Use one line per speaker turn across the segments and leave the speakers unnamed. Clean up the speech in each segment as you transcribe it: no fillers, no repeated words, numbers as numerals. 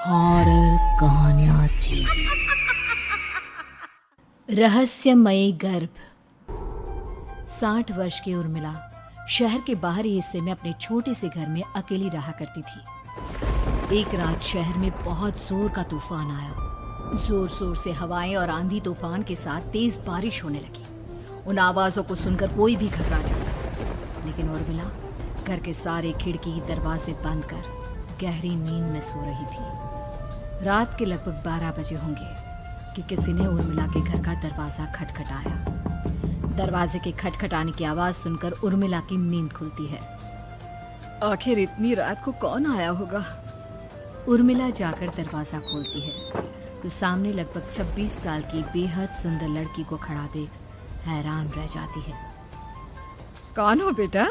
Horror कहानियां थी। रहस्यमयी गर्भ। 60 वर्ष की उर्मिला शहर के बाहरी हिस्से में अपने छोटे से घर में अकेली रहा करती थी। एक रात शहर में बहुत जोर का तूफान आया। जोर जोर से हवाएं और आंधी तूफान के साथ तेज बारिश होने लगी। उन आवाजों को सुनकर कोई भी घबरा जाता, लेकिन उर्मिला घर के सारे खिड़की दरवाजे बंद कर गहरी नींद में सो रही थी। रात के लगभग 12 बजे होंगे कि किसी ने उर्मिला के घर का दरवाजा खटखटाया। दरवाजे के खटखटाने की आवाज सुनकर उर्मिला की नींद खुलती है। आखिर इतनी रात को कौन आया होगा? उर्मिला जाकर दरवाजा खोलती है तो सामने लगभग 26 साल की बेहद सुंदर लड़की को खड़ा देख हैरान रह जाती है। कौन हो बेटा,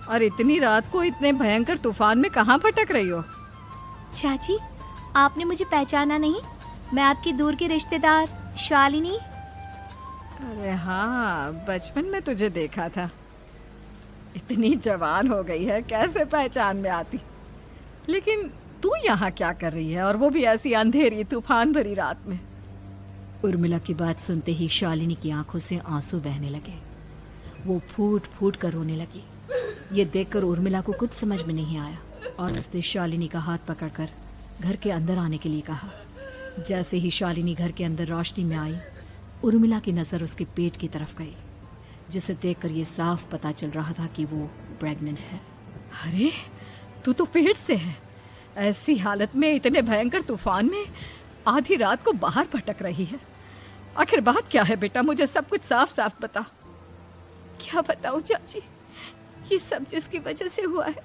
और इतनी रात को इतने भयंकर तूफान में कहाँ भटक रही हो?
चाची, आपने मुझे पहचाना नहीं? मैं आपकी दूर की रिश्तेदार शालिनी।
अरे हाँ, बचपन में तुझे देखा था। इतनी जवान हो गई है, कैसे पहचान में आती? लेकिन तू यहाँ क्या कर रही है, और वो भी ऐसी अंधेरी तूफान भरी रात में? उर्मिला की बात सुनते ही शालिनी की आंखों से आंसू बहने लगे। वो फूट फूट कर रोने लगी। ये देखकर उर्मिला को कुछ समझ में नहीं आया और उसने शालिनी का हाथ पकड़कर घर के अंदर आने के लिए कहा। जैसे ही शालिनी घर के अंदर रोशनी में आई, उर्मिला की नजर उसके पेट की तरफ गई, जिसे देखकर ये साफ पता चल रहा था कि वो प्रेग्नेंट है। अरे, तू तो पेट से है। ऐसी हालत में इतने भयंकर तूफान में आधी रात को बाहर भटक रही है। आखिर बात क्या है बेटा, मुझे सब कुछ साफ साफ बता।
क्या बताऊं चाची, ये सब जिसकी वजह से हुआ है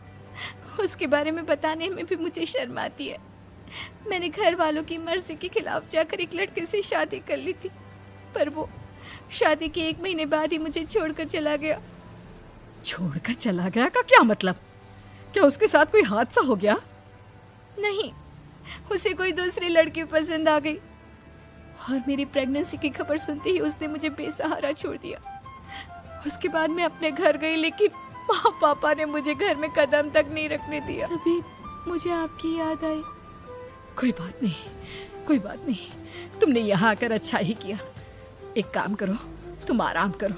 उसके बारे में बताने में भी मुझे शर्म आती है। मैंने घर वालों की मर्जी के खिलाफ जाकर एक लड़के से शादी कर ली थी, पर वो शादी के 1 महीने बाद ही मुझे छोड़कर चला गया।
छोड़कर चला गया का क्या मतलब? क्या उसके साथ कोई हादसा हो गया?
नहीं, उसे कोई दूसरी लड़की पसंद आ गई और मेरी प्रेगनेंसी की खबर सुनते ही उसने मुझे बेसहारा छोड़ दिया। उसके बाद मैं अपने घर गई, लेकिन माँ पापा ने मुझे घर में कदम तक नहीं रखने दिया। तभी मुझे आपकी याद आई।
कोई बात नहीं, कोई बात नहीं, तुमने यहाँ आकर अच्छा ही किया। एक काम करो, तुम आराम करो।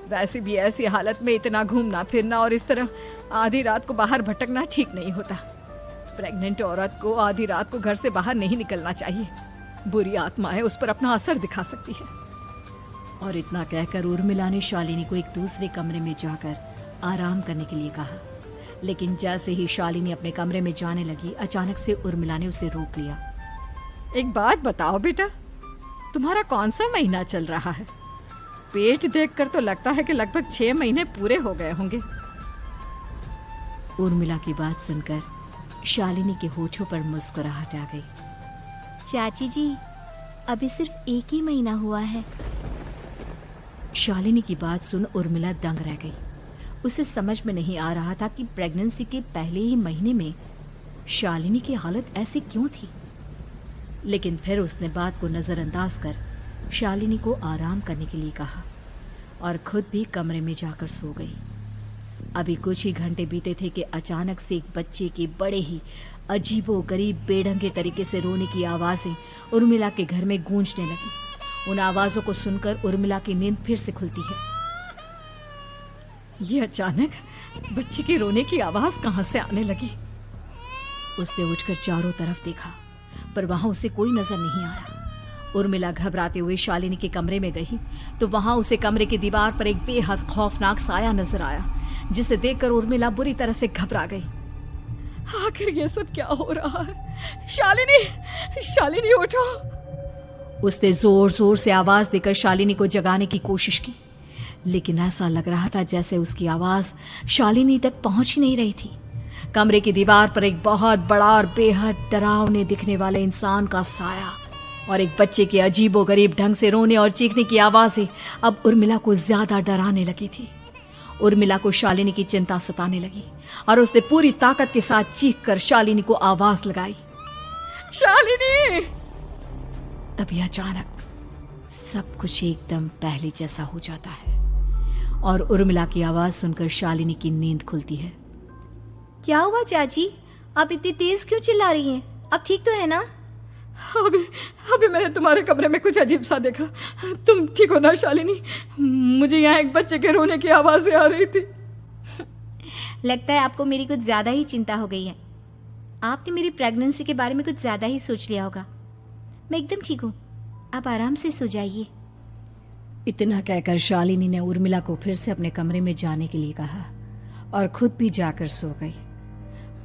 वैसे भी ऐसी हालत में इतना घूमना फिरना और इस तरह आधी रात को बाहर भटकना ठीक नहीं होता। प्रेग्नेंट औरत को आधी रात को घर से बाहर नहीं निकलना चाहिए। बुरी आत्माएं उस पर अपना असर दिखा सकती है। और इतना कहकर उर्मिला ने शालिनी को एक दूसरे कमरे में जाकर आराम करने के लिए कहा। लेकिन जैसे ही शालिनी अपने कमरे में जाने लगी, अचानक से उर्मिला ने उसे रोक लिया। एक बात बताओ बेटा, तुम्हारा कौन सा महीना चल रहा है? पेट देखकर तो लगता है कि लगभग 6 महीने पूरे हो गए होंगे। उर्मिला की बात सुनकर शालिनी के होठों पर मुस्कुराहट आ गई।
चाची जी, अभी सिर्फ 1 ही महीना हुआ है।
शालिनी की बात सुन उर्मिला दंग रह गई। उसे समझ में नहीं आ रहा था कि प्रेगनेंसी के पहले ही महीने में शालिनी की हालत ऐसी क्यों थी। लेकिन फिर उसने बात को नजरअंदाज कर शालिनी को आराम करने के लिए कहा और खुद भी कमरे में जाकर सो गई। अभी कुछ ही घंटे बीते थे कि अचानक से एक बच्चे के बड़े ही अजीबोगरीब बेढंगे तरीके से रोने की आवाजें उर्मिला के घर में गूंजने लगी। उन आवाजों को सुनकर उर्मिला की नींद फिर से खुलती है। ये अचानक बच्चे के रोने की आवाज कहां से आने लगी? उसने उठकर चारों तरफ देखा, पर वहां उसे कोई नजर नहीं आया। उर्मिला घबराते हुए शालिनी के कमरे में गई तो वहां उसे कमरे की दीवार पर एक बेहद खौफनाक साया नजर आया, जिसे देखकर उर्मिला बुरी तरह से घबरा गई। आखिर ये सब क्या हो रहा है? शालिनी, शालिनी उठो! उसने जोर जोर से आवाज देकर शालिनी को जगाने की कोशिश की, लेकिन ऐसा लग रहा था जैसे उसकी आवाज शालिनी तक पहुंच ही नहीं रही थी। कमरे की दीवार पर एक बहुत बड़ा और बेहद डरावने दिखने वाले इंसान का साया और एक बच्चे के अजीबोगरीब ढंग से रोने और चीखने की आवाजें अब उर्मिला को ज्यादा डराने लगी थी। उर्मिला को शालिनी की चिंता सताने लगी और उसने पूरी ताकत के साथ चीखकर शालिनी को आवाज लगाई, शालिनी! तभी अचानक सब कुछ एकदम पहले जैसा हो जाता है और उर्मिला की आवाज सुनकर शालिनी की नींद खुलती है।
क्या हुआ चाची, आप इतनी तेज क्यों चिल्ला रही हैं? अब ठीक तो है ना?
अभी अभी मैंने तुम्हारे कमरे में कुछ अजीब सा देखा। तुम ठीक हो ना शालिनी? मुझे यहाँ एक बच्चे के रोने की आवाज़ें आ रही थी।
लगता है आपको मेरी कुछ ज़्यादा ही चिंता हो गई है। आपने मेरी प्रेगनेंसी के बारे में कुछ ज़्यादा ही सोच लिया होगा। मैं एकदम ठीक हूँ, आप आराम से सो जाइए।
इतना कहकर शालिनी ने उर्मिला को फिर से अपने कमरे में जाने के लिए कहा और खुद भी जाकर सो गई।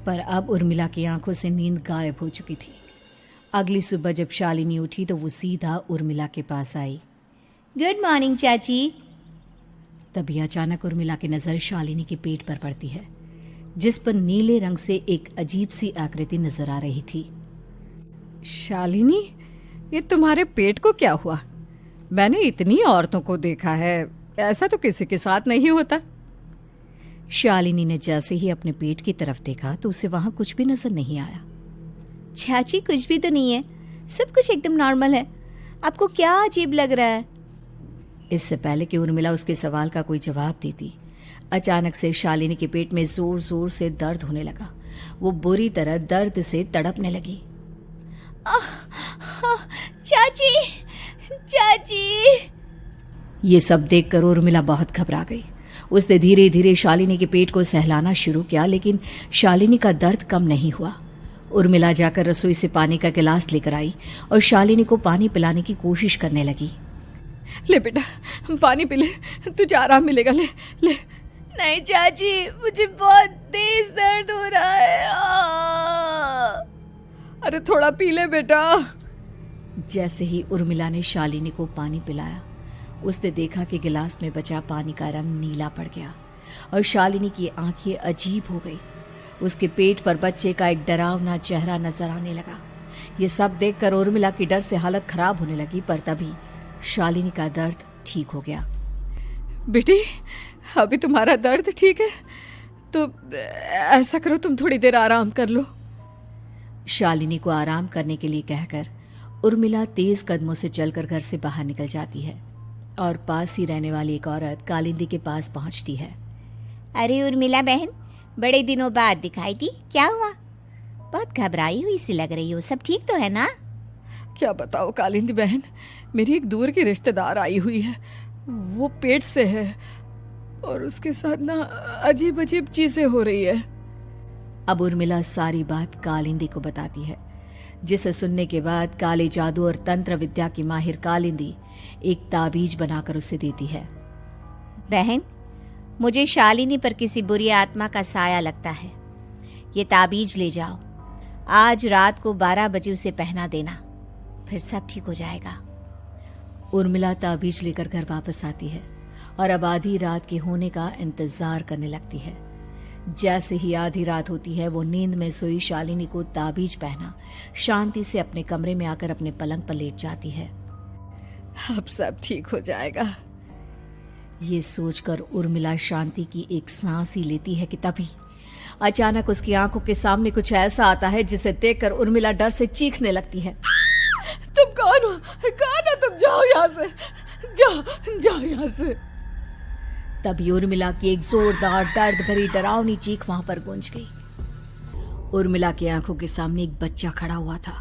पर अब उर्मिला की आंखों से नींद गायब हो चुकी थी। अगली सुबह जब शालिनी उठी तो वो सीधा उर्मिला के पास आई।
गुड मॉर्निंग चाची।
तभी अचानक उर्मिला की नजर शालिनी के पेट पर पड़ती है, जिस पर नीले रंग से एक अजीब सी आकृति नजर आ रही थी। शालिनी, ये तुम्हारे पेट को क्या हुआ? मैंने इतनी औरतों को देखा है, ऐसा तो किसी के साथ नहीं होता। शालिनी ने जैसे ही अपने पेट की तरफ देखा तो उसे वहां कुछ भी नजर नहीं आया।
चाची कुछ भी तो नहीं है, सब कुछ एकदम नॉर्मल है। आपको क्या अजीब लग रहा है?
इससे पहले कि उर्मिला उसके सवाल का कोई जवाब देती, अचानक से शालिनी के पेट में जोर जोर से दर्द होने लगा। वो बुरी तरह दर्द से तड़पने लगी।
चाची, चाची।
ये सब देखकर उर्मिला बहुत घबरा गई। उसने धीरे धीरे शालिनी के पेट को सहलाना शुरू किया, लेकिन शालिनी का दर्द कम नहीं हुआ। उर्मिला जाकर रसोई से पानी का गिलास लेकर आई और शालिनी को पानी पिलाने की कोशिश करने लगी। ले बेटा, पानी पी ले, तुझे आराम मिलेगा। ले ले।
नहीं चाची, मुझे बहुत तेज दर्द हो रहा है।
अरे थोड़ा पी ले बेटा। जैसे ही उर्मिला ने शालिनी को पानी पिलाया, उसने देखा कि गिलास में बचा पानी का रंग नीला पड़ गया और शालिनी की आंखें अजीब हो गई। उसके पेट पर बच्चे का एक डरावना चेहरा नजर आने लगा। ये सब देखकर उर्मिला की डर से हालत खराब होने लगी, पर तभी शालिनी का दर्द ठीक हो गया। बेटी, अभी तुम्हारा दर्द ठीक है तो ऐसा करो, तुम थोड़ी देर आराम कर लो। शालिनी को आराम करने के लिए कहकर उर्मिला तेज कदमों से चलकर घर से बाहर निकल जाती है और पास ही रहने वाली एक औरत कालिंदी के पास पहुंचती है।
अरे उर्मिला बहन, बड़े दिनों बाद दिखाई दी, क्या हुआ? बहुत घबराई हुई सी लग रही हो, सब ठीक तो है ना?
क्या बताओ कालिंदी बहन, मेरी एक दूर की रिश्तेदार आई हुई है। वो पेट से है और उसके साथ ना अजीब अजीब चीजें हो रही है। अब उर्मिला सारी बात कालिंदी को बताती है, जिसे सुनने के बाद काले जादू और तंत्र विद्या की माहिर कालिंदी एक ताबीज बनाकर उसे देती है।
बहन, मुझे शालिनी पर किसी बुरी आत्मा का साया लगता है। ये ताबीज ले जाओ, आज रात को 12 बजे उसे पहना देना, फिर सब ठीक हो जाएगा।
उर्मिला ताबीज लेकर घर वापस आती है और अब आधी रात के होने का इंतजार करने लगती है। जैसे ही आधी रात होती है, वो नींद में सोई शालिनी को ताबीज पहना शांति से अपने कमरे में आकर अपने पलंग पर लेट जाती है। अब सब ठीक हो जाएगा, ये सोचकर उर्मिला शांति की एक सांस ही लेती है कि तभी अचानक उसकी आंखों के सामने कुछ ऐसा आता है जिसे देखकर उर्मिला डर से चीखने लगती है। तुम कौन हो? कौन हो तुम? जाओ यहाँ से, जाओ जाओ यहाँ से। तभी उर्मिला की एक जोरदार दर्द भरी डरावनी चीख वहां पर गूंज गई। उर्मिला की आंखों के सामने एक बच्चा खड़ा हुआ था,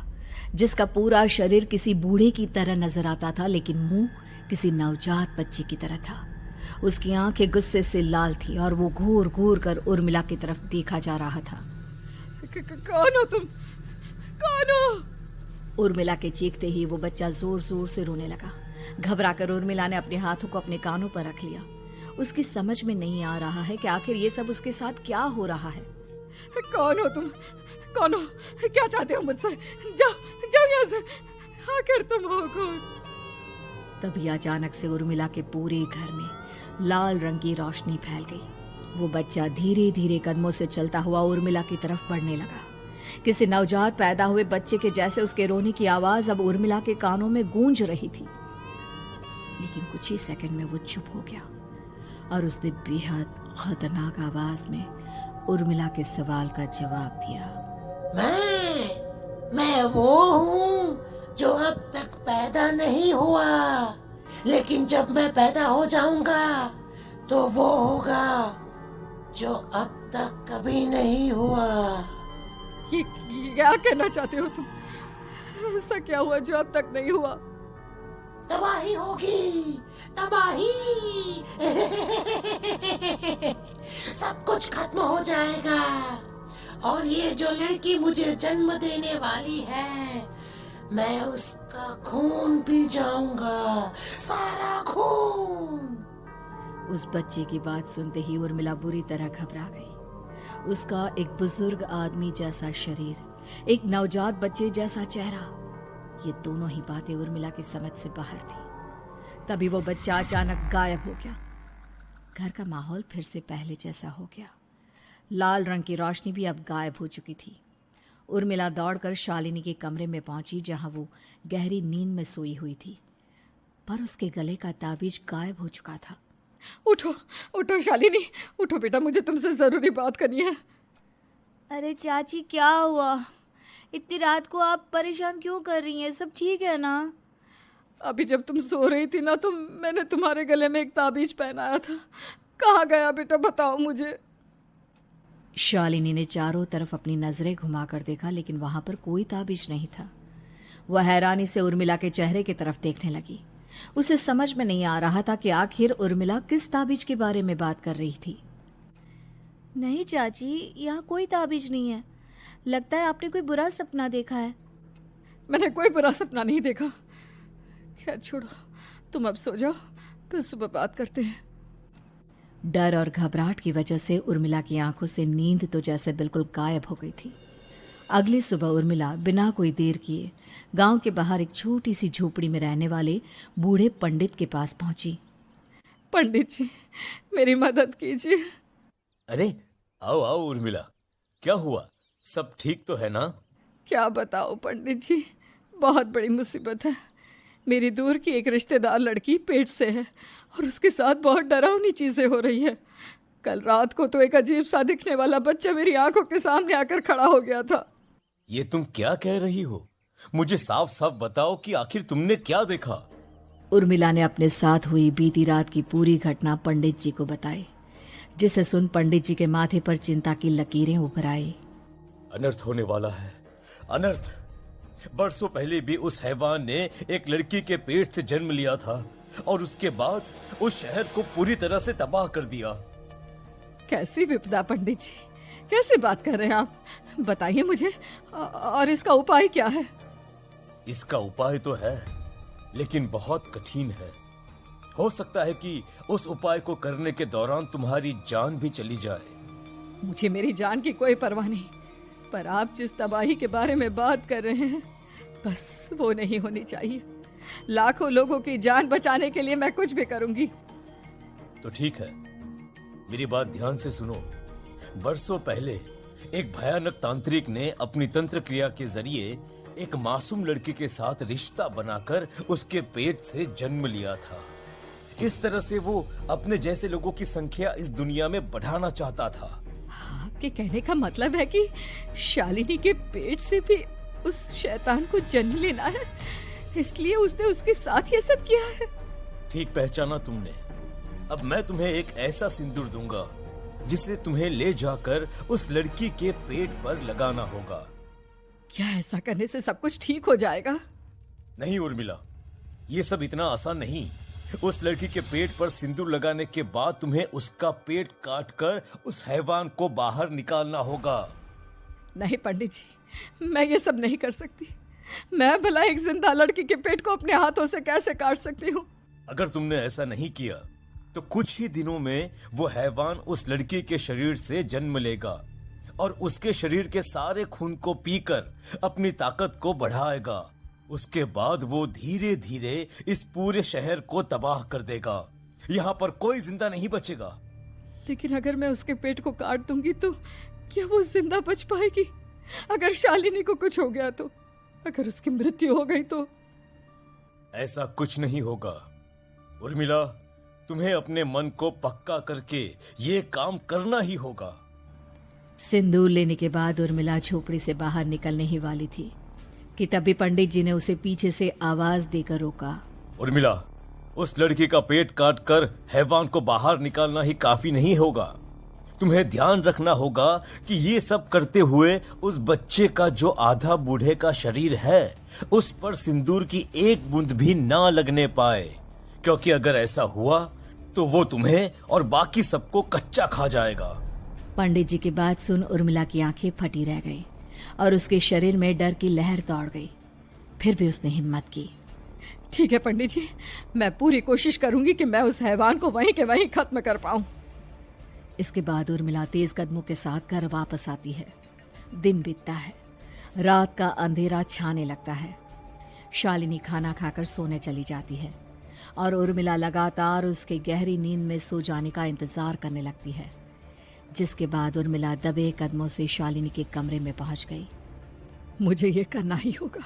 जिसका पूरा शरीर किसी बूढ़े की तरह नजर आता था, लेकिन मुंह किसी नवजात बच्चे की तरह था। उसकी आंखें गुस्से से लाल थी और वो घूर घूर कर उर्मिला की तरफ देखा जा रहा था। कौन हो तुम? कौन हो? उर्मिला के चीखते ही वो बच्चा जोर जोर से रोने लगा। घबराकर उर्मिला ने अपने हाथों को अपने कानों पर रख लिया। उसकी समझ में नहीं आ रहा है कि आखिर ये सब उसके साथ क्या हो रहा है। कौन हो तुम? कौन हो? क्या चाहते हो मुझसे? जाओ जाओ यहाँ से, आखिर तुम हो कौन? तभी अचानक से उर्मिला के पूरे घर में लाल रंग की रोशनी फैल गई। वो बच्चा धीरे धीरे कदमों से चलता हुआ उर्मिला की तरफ बढ़ने लगा। किसी नवजात पैदा हुए बच्चे के जैसे उसके रोने की आवाज अब उर्मिला के कानों में गूंज रही थी। लेकिन कुछ ही सेकंड में वो चुप हो गया और उसने बेहद खतरनाक आवाज में उर्मिला के सवाल का जवाब दिया।
मैं वो हूँ जो अब तक पैदा नहीं हुआ, लेकिन जब मैं पैदा हो जाऊंगा तो वो होगा जो अब तक कभी नहीं हुआ।
क्या कहना चाहते हो तुम? ऐसा क्या हुआ जो अब तक नहीं हुआ?
तबाही होगी, तबाही। सब कुछ खत्म हो जाएगा और ये जो लड़की मुझे जन्म देने वाली है, मैं उसका खून पी जाऊंगा, सारा खून।
उस बच्चे की बात सुनते ही उर्मिला बुरी तरह घबरा गई। उसका एक बुजुर्ग आदमी जैसा शरीर, एक नवजात बच्चे जैसा चेहरा, ये दोनों ही बातें उर्मिला की समझ से बाहर थी। तभी वो बच्चा अचानक गायब हो गया। घर का माहौल फिर से पहले जैसा हो गया। लाल रंग की रोशनी भी अब गायब हो चुकी थी। उर्मिला दौड़कर शालिनी के कमरे में पहुंची, जहां वो गहरी नींद में सोई हुई थी, पर उसके गले का ताबीज गायब हो चुका था। उठो उठो शालिनी, उठो बेटा, मुझे तुमसे जरूरी बात करनी है।
अरे चाची क्या हुआ? इतनी रात को आप परेशान क्यों कर रही हैं? सब ठीक है ना?
अभी जब तुम सो रही थी ना, तो मैंने तुम्हारे गले में एक ताबीज पहनाया था। कहाँ गया बेटा, बताओ मुझे। शालिनी ने चारों तरफ अपनी नजरें घुमाकर देखा, लेकिन वहां पर कोई ताबीज नहीं था। वह हैरानी से उर्मिला के चेहरे की तरफ देखने लगी। उसे समझ में नहीं आ रहा था कि आखिर उर्मिला किस ताबीज के बारे में बात कर रही थी।
नहीं चाची, यहाँ कोई ताबीज नहीं है। लगता है आपने कोई बुरा सपना देखा है।
मैंने कोई बुरा सपना नहीं देखा। खैर छोड़ो, तुम अब सो जाओ, फिर सुबह बात करते हैं। डर और घबराहट की वजह से उर्मिला की आंखों से नींद तो जैसे बिल्कुल गायब हो गई थी। अगली सुबह उर्मिला बिना कोई देर किए गांव के बाहर एक छोटी सी झोपड़ी में रहने वाले बूढ़े पंडित के पास पहुंची। पंडित जी, मेरी मदद कीजिए।
अरे आओ आओ उर्मिला, क्या हुआ? सब ठीक तो है ना?
क्या बताओ पंडित जी, बहुत बड़ी मुसीबत है। मेरी दूर की एक रिश्तेदार लड़की पेट से है और उसके साथ बहुत डरावनी चीजें हो रही है। कल रात को तो एक अजीब सा दिखने वाला बच्चा मेरी आंखों के सामने आकर खड़ा हो गया था।
ये तुम क्या कह रही हो? मुझे साफ साफ बताओ कि आखिर तुमने क्या देखा?
उर्मिला ने अपने साथ हुई बीती रात की पूरी घटना पंडित जी को बताई, जिसे सुन पंडित जी के माथे पर चिंता की लकीरें उभर आई।
अनर्थ होने वाला है, अनर्थ। बरसों पहले भी उस हैवान ने एक लड़की के पेट से जन्म लिया था और उसके बाद उस शहर को पूरी तरह से तबाह कर दिया।
कैसी विपदा पंडित जी, कैसे बात कर रहे हैं आप? बताइए मुझे, और इसका उपाय क्या है?
इसका उपाय तो है, लेकिन बहुत कठिन है। हो सकता है कि उस उपाय को करने के दौरान तुम्हारी जान भी चली जाए।
मुझे मेरी जान की कोई परवाह नहीं, पर आप जिस तबाही के बारे में बात कर रहे हैं, बस वो नहीं होनी चाहिए। लाखों लोगों की जान बचाने के लिए मैं कुछ भी करूंगी।
तो ठीक है, मेरी बात ध्यान से सुनो। बरसों पहले एक भयानक तांत्रिक ने अपनी तंत्र क्रिया के जरिए एक मासूम लड़की के साथ रिश्ता बनाकर उसके पेट से जन्म लिया था। इस तरह से वो अपने जैसे लोगों की संख्या इस दुनिया में बढ़ाना चाहता था।
आपके कहने का मतलब है कि शालिनी के पेट से भी उस शैतान को जन्म लेना है, इसलिए उसने उसके साथ ये सब किया है।
ठीक पहचाना तुमने। अब मैं तुम्हें एक ऐसा सिंदूर दूंगा जिसे तुम्हें ले जाकर उस लड़की के पेट पर लगाना होगा।
क्या ऐसा करने से सब कुछ ठीक हो जाएगा?
नहीं उर्मिला, ये सब इतना आसान नहीं। उस लड़की के पेट पर सिंदूर लगाने के बाद तुम्हें उसका पेट काटकर उस हैवान को बाहर निकालना होगा।
नहीं पंडित जी, मैं ये सब नहीं कर सकती। मैं भला एक जिंदा लड़की के पेट को अपने हाथों से कैसे काट सकती हूँ?
अगर तुमने ऐसा नहीं किया तो कुछ ही दिनों में वो हैवान उस लड़की के शरीर से जन्म लेगा और उसके शरीर के सारे खून को पीकर अपनी ताकत को बढ़ाएगा। उसके बाद वो धीरे धीरे इस पूरे शहर को तबाह कर देगा। यहाँ पर कोई जिंदा नहीं बचेगा।
लेकिन अगर मैं उसके पेट को काट दूंगी तो क्या वो जिंदा बच पाएगी? अगर शालिनी को कुछ हो गया तो, अगर उसकी मृत्यु हो गई तो?
ऐसा कुछ नहीं होगा उर्मिला, तुम्हें अपने मन को पक्का करके ये काम करना ही होगा।
सिंदूर लेने के बाद उर्मिला झोपड़ी से बाहर निकलने ही वाली थी कि तभी पंडित जी ने उसे पीछे से आवाज देकर रोका।
उर्मिला, उस लड़की का पेट काटकर हैवान को बाहर निकालना ही काफी नहीं होगा। तुम्हें ध्यान रखना होगा कि ये सब करते हुए उस बच्चे का जो आधा बूढ़े का शरीर है उस पर सिंदूर की एक बूंद भी ना लगने पाए, क्योंकि अगर ऐसा हुआ तो वो तुम्हें और बाकी सबको कच्चा खा जाएगा।
पंडित जी की बात सुन उर्मिला की आंखें फटी रह गई और उसके शरीर में डर की लहर दौड़ गई। फिर भी उसने हिम्मत की।
ठीक है पंडित जी, मैं पूरी कोशिश करूंगी कि मैं उस हैवान को वहीं के वहीं खत्म कर पाऊं।
इसके बाद उर्मिला तेज कदमों के साथ घर वापस आती है। दिन बीतता है, रात का अंधेरा छाने लगता है। शालिनी खाना खाकर सोने चली जाती है और उर्मिला लगातार उसके गहरी नींद में सो जाने का इंतजार करने लगती है, जिसके बाद उर्मिला दबे कदमों से शालिनी के कमरे में पहुंच गई।
मुझे ये करना ही होगा।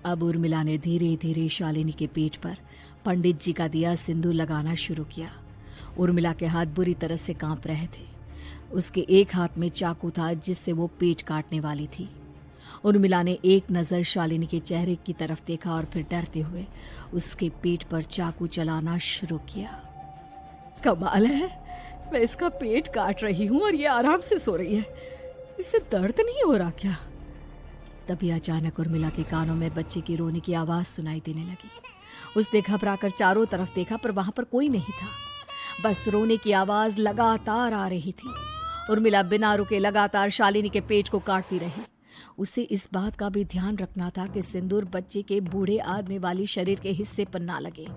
अब उर्मिला ने धीरे धीरे शालिनी के पेट पर पंडित जी का दिया सिंदूर लगाना शुरू किया। उर्मिला के हाथ बुरी तरह से कांप रहे थे। उसके एक हाथ में चाकू था जिससे वो पेट काटने वाली थी। उर्मिला ने एक नज़र शालिनी के चेहरे की तरफ देखा और फिर डरते हुए उसके पेट पर चाकू चलाना शुरू किया।
कमाल है, मैं इसका पेट काट रही हूँ और ये आराम से सो रही है। इसे दर्द नहीं हो रहा क्या?
तभी अचानक उर्मिला के कानों में बच्चे की रोने की आवाज सुनाई देने लगी। उसने घबराकर चारों तरफ देखा पर वहां पर कोई नहीं था, बस रोने की आवाज लगातार आ रही थी। उर्मिला बिना रुके लगातार शालिनी के पेट को काटती रही। उसे इस बात का भी ध्यान रखना था कि सिंदूर बच्चे के बूढ़े आदमी वाली शरीर के हिस्से पर ना लगे।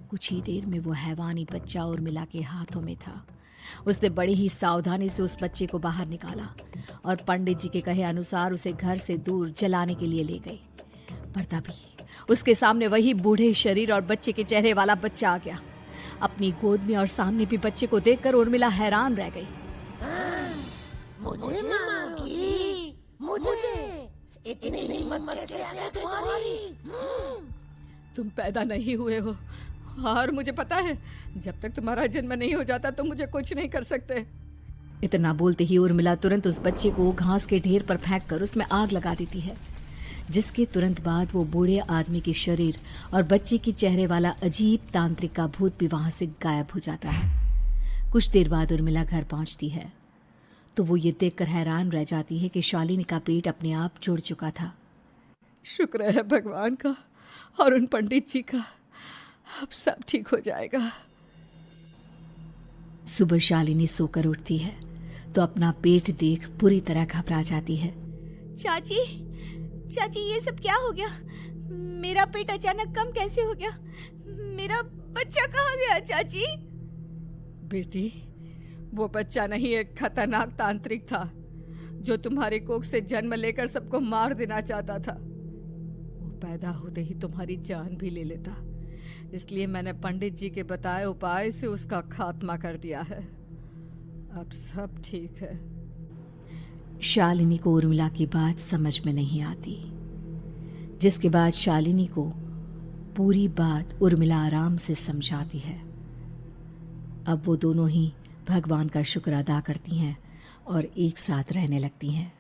कुछ ही देर में वो हैवानी बच्चा उर्मिला के हाथों में था। उसने बड़ी ही सावधानी से उस बच्चे को बाहर निकाला और पंडित जी के कहे अनुसार उसे घर से दूर जलाने के लिए ले गई। पर तभी उसके सामने वही बूढ़े शरीर और बच्चे के चेहरे वाला बच्चा आ गया। अपनी गोद में और सामने भी बच्चे को देखकर उर्मिला हैरान रह गई।
मुझे मारोगी? मुझे इतनी हिम्मत कैसे आ गई तुम्हारी?
तुम पैदा नहीं हुए हो और मुझे पता है जब तक तुम्हारा जन्म नहीं हो जाता तो मुझे कुछ नहीं कर सकते।
इतना बोलते ही उर्मिला तुरंत उस बच्चे को घास के ढेर पर फेंक कर उसमें आग लगा देती है, जिसके तुरंत बाद वो बूढ़े आदमी के शरीर और बच्चे के चेहरे वाला अजीब तांत्रिक का भूत भी वहां से गायब हो जाता है। कुछ देर बाद उर्मिला घर पहुंचती है तो वो ये देखकर हैरान रह जाती है कि शालिनी का पेट अपने आप जुड़ चुका था।
शुक्र है भगवान का और उन पंडित जी का, अब सब ठीक हो जाएगा।
सुबह शालिनी सोकर उठती है तो अपना पेट देख पूरी तरह घबरा जाती है।
चाची, चाची ये सब क्या हो गया? मेरा पेट अचानक कम कैसे हो गया? मेरा बच्चा कहाँ गया चाची? बेटी, वो बच्चा नहीं, एक खतरनाक तांत्रिक था जो तुम्हारे कोख से जन्म लेकर सबको मार देना चाहता था। वो पैदा होते ही तुम्हारी जान भी ले लेता, इसलिए मैंने पंडित जी के बताए उपाय से उसका खात्मा कर दिया है। अब सब ठीक है।
शालिनी को उर्मिला की बात समझ में नहीं आती, जिसके बाद शालिनी को पूरी बात उर्मिला आराम से समझाती है। अब वो दोनों ही भगवान का शुक्र अदा करती हैं और एक साथ रहने लगती हैं।